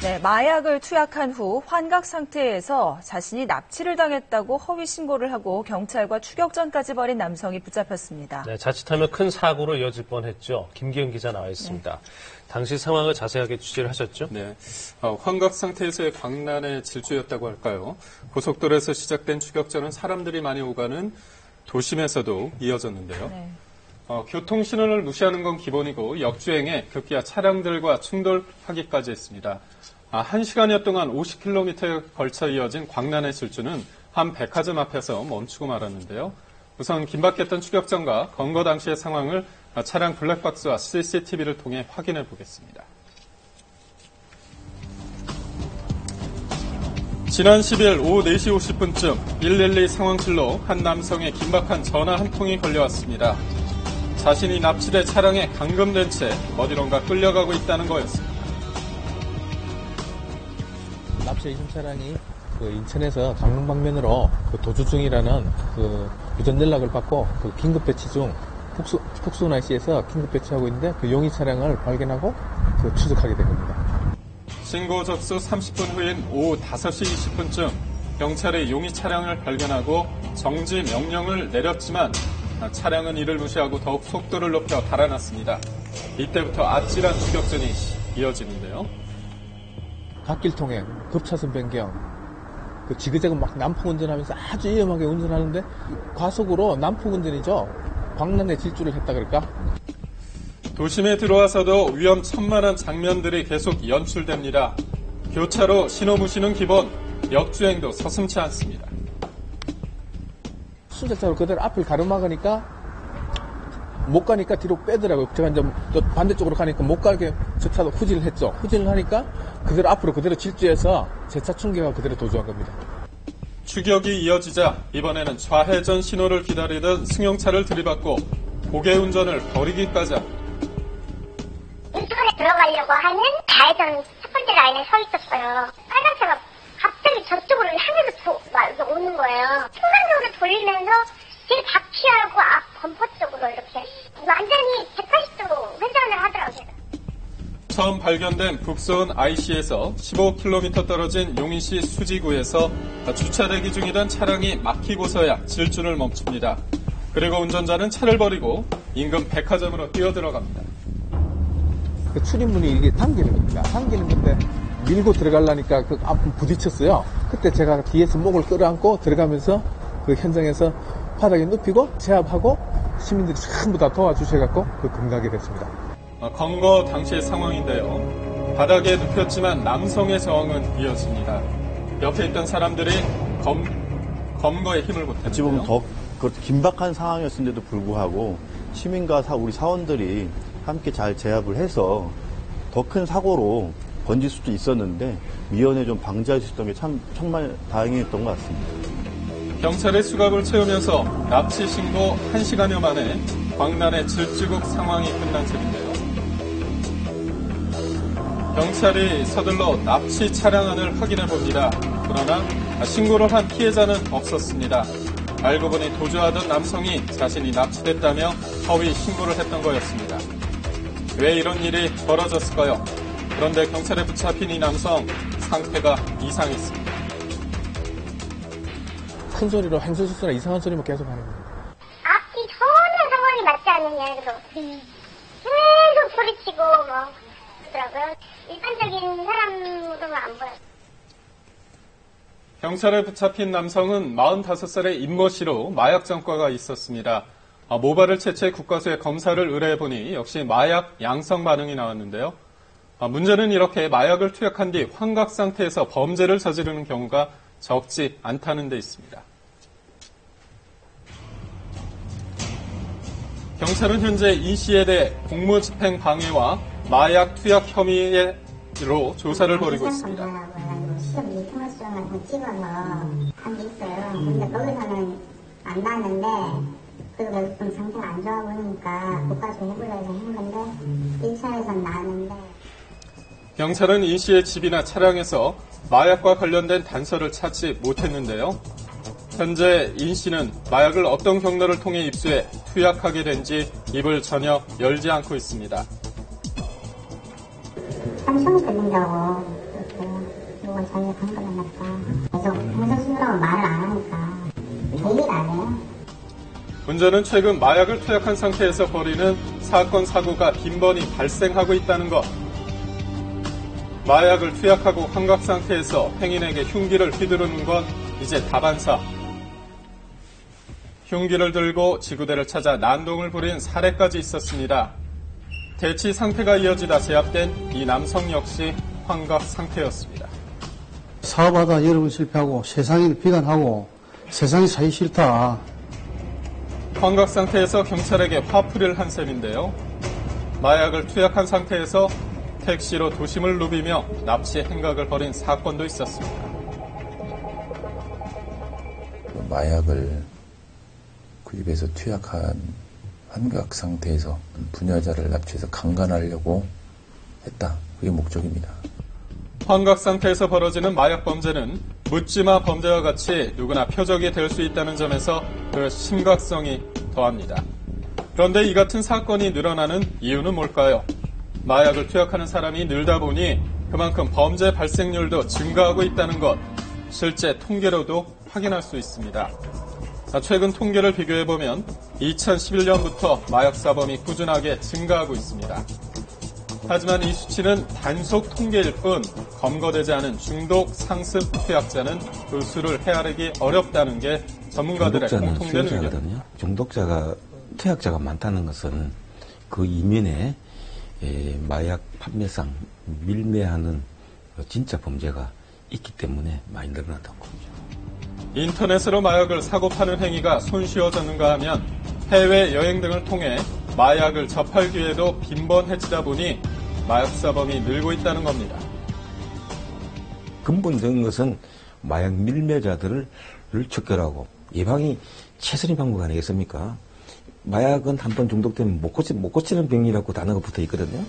네, 마약을 투약한 후 환각 상태에서 자신이 납치를 당했다고 허위 신고를 하고 경찰과 추격전까지 벌인 남성이 붙잡혔습니다. 네, 자칫하면 큰 사고로 이어질 뻔했죠. 김기현 기자 나와 있습니다. 네. 당시 상황을 자세하게 취재를 하셨죠? 네, 환각 상태에서의 광란의 질주였다고 할까요? 고속도로에서 시작된 추격전은 사람들이 많이 오가는 도심에서도 이어졌는데요. 네. 교통신호를 무시하는 건 기본이고 역주행에 급기야 차량들과 충돌하기까지 했습니다. 1시간여 동안 50km에 걸쳐 이어진 광란의 질주는 한 백화점 앞에서 멈추고 말았는데요. 우선 긴박했던 추격전과 검거 당시의 상황을 차량 블랙박스와 CCTV를 통해 확인해 보겠습니다. 지난 10일 오후 4시 50분쯤 112 상황실로 한 남성의 긴박한 전화 한 통이 걸려왔습니다. 자신이 납치돼 차량에 감금된 채 어디론가 끌려가고 있다는 거였습니다. 납치 2심 차량이 인천에서 강릉 방면으로 도주 중이라는 유전 연락을 받고 긴급 배치 중 폭스운 IC에서 긴급 배치하고 있는데 용의 차량을 발견하고 추적하게 된 겁니다. 신고 접수 30분 후인 오후 5시 20분쯤 경찰이 용의 차량을 발견하고 정지 명령을 내렸지만 차량은 이를 무시하고 더욱 속도를 높여 달아났습니다. 이때부터 아찔한 추격전이 이어지는데요. 갓길 통행, 급차선 변경, 지그재그 막 난폭 운전하면서 아주 위험하게 운전하는데 과속으로 난폭 운전이죠. 광란의 질주를 했다 그럴까? 도심에 들어와서도 위험천만한 장면들이 계속 연출됩니다. 교차로 신호 무시는 기본, 역주행도 서슴지 않습니다. 순찰차로 그대로 앞을 가로막으니까 못 가니까 뒤로 빼더라고요. 제가 이제 반대쪽으로 가니까 못 가게 저 차도 후진을 했죠. 후진을 하니까 그대로 앞으로 그대로 질주해서 제 차 충격하고 그대로 도주한 겁니다. 추격이 이어지자 이번에는 좌회전 신호를 기다리던 승용차를 들이받고 고개 운전을 벌이기까지 합니다. 인천에 들어가려고 하는 좌회전 첫 번째 라인에 서 있었어요. 빨간차가 갑자기 저쪽으로 향해서 오는 거예요. 순간적으로 돌리면서 제 바퀴하고 앞 범퍼 쪽으로 이렇게 완전히 180도로 회전을 하더라고요. 처음 발견된 북서운 IC에서 15km 떨어진 용인시 수지구에서 주차대기 중이던 차량이 막히고서야 질주를 멈춥니다. 그리고 운전자는 차를 버리고 인근 백화점으로 뛰어들어갑니다. 출입문이 이게 당기는 겁니다. 당기는 건데 밀고 들어가려니까 앞은 부딪혔어요. 그때 제가 뒤에서 목을 끌어안고 들어가면서 현장에서 바닥에 눕히고 제압하고 시민들이 전부 다 도와주셔갖고 금가게 됐습니다. 검거 당시의 상황인데요. 바닥에 눕혔지만 남성의 저항은 이어집니다. 옆에 있던 사람들이 검거에 힘을 보탰는데요. 어찌 보면 더 긴박한 상황이었음에도 불구하고 시민과 우리 사원들이 함께 잘 제압을 해서 더 큰 사고로 번질 수도 있었는데 미연에 좀 방지할 수 있었던 게 참 정말 다행이었던 것 같습니다. 경찰의 수갑을 채우면서 납치 신고 1시간여 만에 광란의 질주국 상황이 끝난 셈인데요. 경찰이 서둘러 납치 차량 안을 확인해 봅니다. 그러나 신고를 한 피해자는 없었습니다. 알고 보니 도주하던 남성이 자신이 납치됐다며 허위 신고를 했던 거였습니다. 왜 이런 일이 벌어졌을까요? 그런데 경찰에 붙잡힌 이 남성 상태가 이상했습니다. 큰 소리로 횡설수설한 이상한 소리만 계속 하는 거예요. 앞뒤 전혀 상황이 맞지 않는 이야기로 계속 소리치고 그러더라고요. 일반적인 사람으로는 안 보여요. 경찰에 붙잡힌 남성은 45살의 임모 씨로 마약 전과가 있었습니다. 모발을 채취해 국과수에 검사를 의뢰해보니 역시 마약 양성 반응이 나왔는데요. 문제는 이렇게 마약을 투약한 뒤 환각 상태에서 범죄를 저지르는 경우가 적지 않다는 데 있습니다. 경찰은 현재 이 씨에 대해 공무집행 방해와 마약 투약 혐의로 조사를 벌이고 있습니다. 시험 통화수정을 찍어서 한 게 있어요. 근데 거기서는 안 나왔는데 그래도 좀 상태가 안 좋아 보이니까 국가수 해보려고 한 건데 1차에서는 나왔는데. 경찰은 이 씨의 집이나 차량에서 마약과 관련된 단서를 찾지 못했는데요. 현재 인 씨는 마약을 어떤 경로를 통해 입수해 투약하게 된지 입을 전혀 열지 않고 있습니다. 삼성 걸린다고 하려고 자기가 간 거란 말이야. 계속 무슨 신고라고 말을 안 하니까 얘기를 안 해요. 문제는 최근 마약을 투약한 상태에서 벌이는 사건, 사고가 빈번히 발생하고 있다는 것. 마약을 투약하고 환각 상태에서 행인에게 흉기를 휘두르는 건 이제 다반사. 흉기를 들고 지구대를 찾아 난동을 부린 사례까지 있었습니다. 대치 상태가 이어지다 제압된 이 남성 역시 환각 상태였습니다. 사업하다 여러 번 실패하고 세상을 비관하고 세상이 살기 싫다. 환각 상태에서 경찰에게 화풀이를 한 셈인데요. 마약을 투약한 상태에서 택시로 도심을 누비며 납치 행각을 벌인 사건도 있었습니다. 마약을 구입해서 투약한 환각 상태에서 부녀자를 납치해서 강간하려고 했다. 그게 목적입니다. 환각 상태에서 벌어지는 마약 범죄는 묻지마 범죄와 같이 누구나 표적이 될 수 있다는 점에서 그 심각성이 더합니다. 그런데 이 같은 사건이 늘어나는 이유는 뭘까요? 마약을 투약하는 사람이 늘다 보니 그만큼 범죄 발생률도 증가하고 있다는 것, 실제 통계로도 확인할 수 있습니다. 최근 통계를 비교해보면 2011년부터 마약 사범이 꾸준하게 증가하고 있습니다. 하지만 이 수치는 단속 통계일 뿐 검거되지 않은 중독 상습 투약자는 그 수를 헤아리기 어렵다는 게 전문가들의 공통된 의견. 중독자가 투약자가 많다는 것은 그 이면에 마약 판매상 밀매하는 진짜 범죄가 있기 때문에 많이 늘어났다고 봅니다. 인터넷으로 마약을 사고 파는 행위가 손쉬워졌는가 하면 해외여행 등을 통해 마약을 접할 기회도 빈번해지다 보니 마약사범이 늘고 있다는 겁니다. 근본적인 것은 마약 밀매자들을 척결하고 예방이 최선의 방법 아니겠습니까? 마약은 한번 중독되면 못 고치는 병이라고 단어가 붙어 있거든요.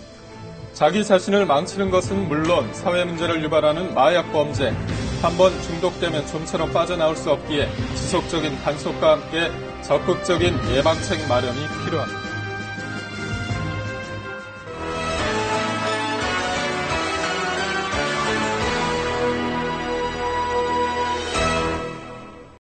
자기 자신을 망치는 것은 물론 사회 문제를 유발하는 마약 범죄. 한번 중독되면 좀처럼 빠져나올 수 없기에 지속적인 단속과 함께 적극적인 예방책 마련이 필요합니다.